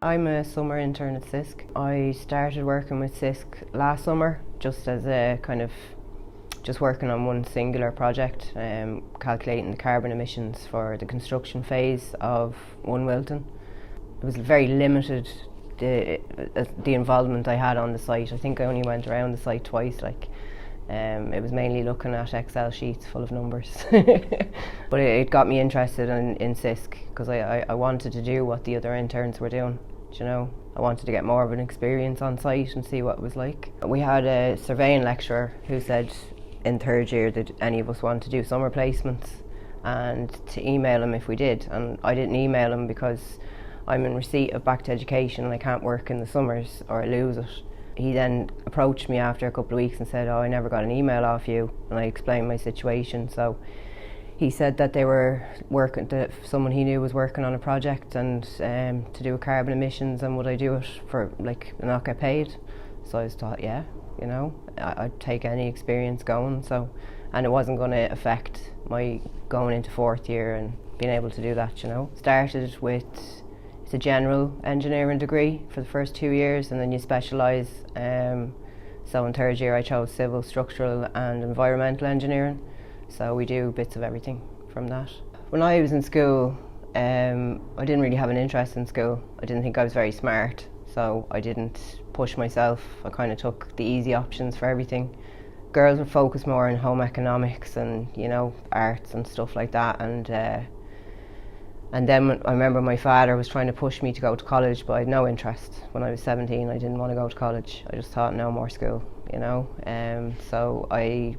I'm a summer intern at Sisk. I started working with Sisk last summer just as a kind of just working on one singular project, calculating the carbon emissions for the construction phase of One Wilton. It was very limited, the involvement I had on the site. I think I only went around the site twice. It was mainly looking at Excel sheets full of numbers. But it got me interested in Sisk because I wanted to do what the other interns were doing. You know, I wanted to get more of an experience on site and see what it was like. We had a surveying lecturer who said in third year that any of us want to do summer placements and to email him if we did, and I didn't email him because I'm in receipt of back to education and I can't work in the summers or I lose it. He then approached me after a couple of weeks and said, "Oh, I never got an email off you," and I explained my situation. So he said that they were working, that someone he knew was working on a project and to do with carbon emissions, and would I do it for not get paid. So I just thought, yeah, you know, I'd take any experience going. So, and it wasn't going to affect my going into fourth year and being able to do that, you know. Started with, it's a general engineering degree for the first 2 years, and then you specialise. So in third year I chose civil, structural and environmental engineering. So we do bits of everything from that. When I was in school, I didn't really have an interest in school. I didn't think I was very smart, so I didn't push myself. I kind of took the easy options for everything. Girls would focus more on home economics and, you know, arts and stuff like that. And then I remember my father was trying to push me to go to college, but I had no interest. When I was 17, I didn't want to go to college. I just thought no more school, you know. So I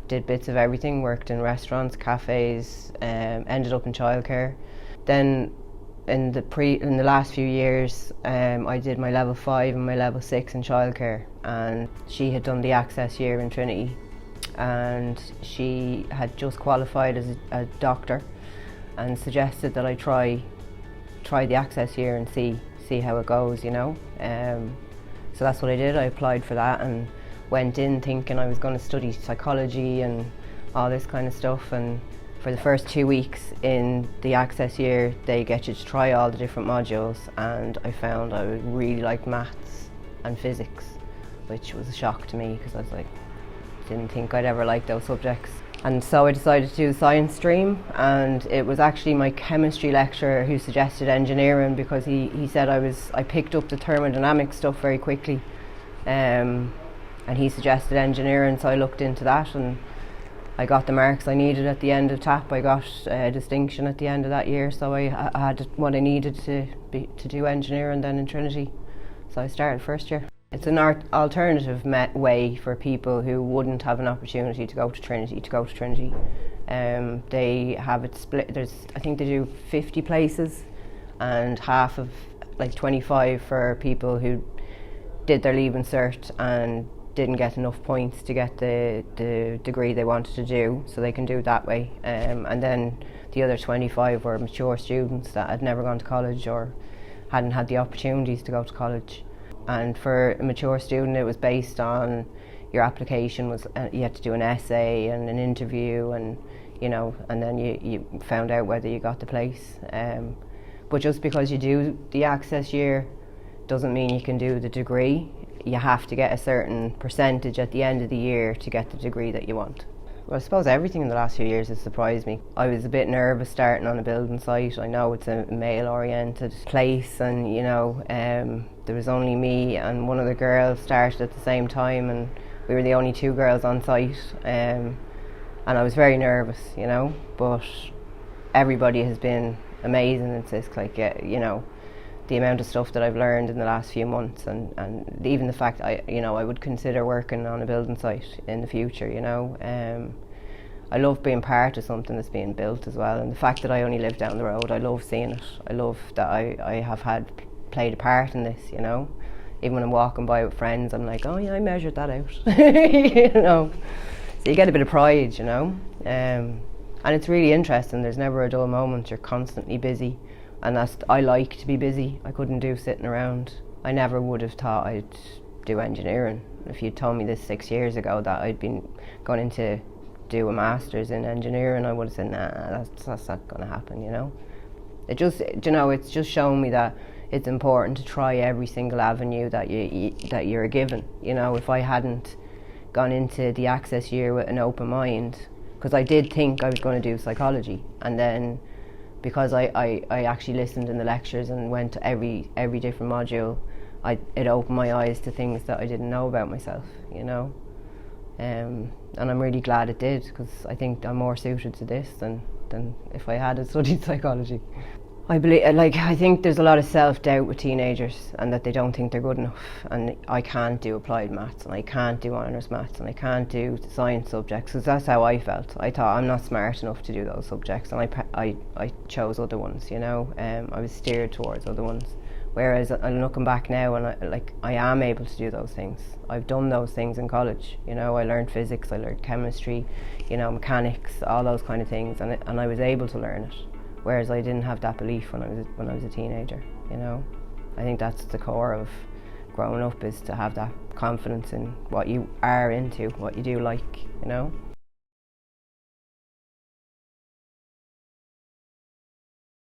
did bits of everything, worked in restaurants, cafes, ended up in childcare. Then in the last few years, I did my level 5 and my level 6 in childcare, and she had done the access year in Trinity, and she had just qualified as a doctor and suggested that I try the access year and see how it goes, you know. So that's what I did. I applied for that and went in thinking I was going to study psychology and all this kind of stuff. And for the first 2 weeks in the access year, they get you to try all the different modules, and I found I really liked maths and physics, which was a shock to me because I was like, didn't think I'd ever like those subjects. And so I decided to do the science stream, and it was actually my chemistry lecturer who suggested engineering because he said I picked up the thermodynamic stuff very quickly, and he suggested engineering, so I looked into that and I got the marks I needed at the end of TAP. I got a distinction at the end of that year, so I had what I needed to do engineering then in Trinity. So I started first year. It's an alternative way for people who wouldn't have an opportunity to go to Trinity They have it split. I think they do 50 places, and half of 25 for people who did their Leaving Cert and didn't get enough points to get the degree they wanted to do, so they can do it that way. And then the other 25 were mature students that had never gone to college or hadn't had the opportunities to go to college. And for a mature student, it was based on your application was you had to do an essay and an interview, and and then you found out whether you got the place. But just because you do the access year doesn't mean you can do the degree. You have to get a certain percentage at the end of the year to get the degree that you want. Well, I suppose everything in the last few years has surprised me. I was a bit nervous starting on a building site. I know it's a male-oriented place, and there was only me and one other girl started at the same time, and we were the only 2 girls on site, and I was very nervous, but everybody has been amazing in Sisk, the amount of stuff that I've learned in the last few months, and even the fact I would consider working on a building site in the future. I love being part of something that's being built as well, and the fact that I only live down the road, I love seeing it. I love that I have played a part in this. Even when I'm walking by with friends, I'm like, oh yeah, I measured that out. So you get a bit of pride, and it's really interesting. There's never a dull moment. You're constantly busy. And I like to be busy. I couldn't do sitting around. I never would have thought I'd do engineering. If you'd told me this 6 years ago that I'd been going into do a master's in engineering, I would have said, nah, that's not going to happen, It's just shown me that it's important to try every single avenue that you're given. You know, if I hadn't gone into the Access year with an open mind, because I did think I was going to do psychology, and then because I actually listened in the lectures and went to every different module, it opened my eyes to things that I didn't know about myself, you know. And I'm really glad it did, because I think I'm more suited to this than if I had studied psychology. I think there's a lot of self-doubt with teenagers, and that they don't think they're good enough, and I can't do applied maths, and I can't do honours maths, and I can't do science subjects, because that's how I felt. I thought I'm not smart enough to do those subjects, and I chose other ones, you know. I was steered towards other ones, whereas I'm looking back now, and I am able to do those things. I've done those things in college, you know. I learned physics, I learned chemistry, you know, mechanics, all those kind of things, and I was able to learn it. Whereas I didn't have that belief when I was a teenager, you know. I think that's the core of growing up, is to have that confidence in what you are into, what you do like, you know.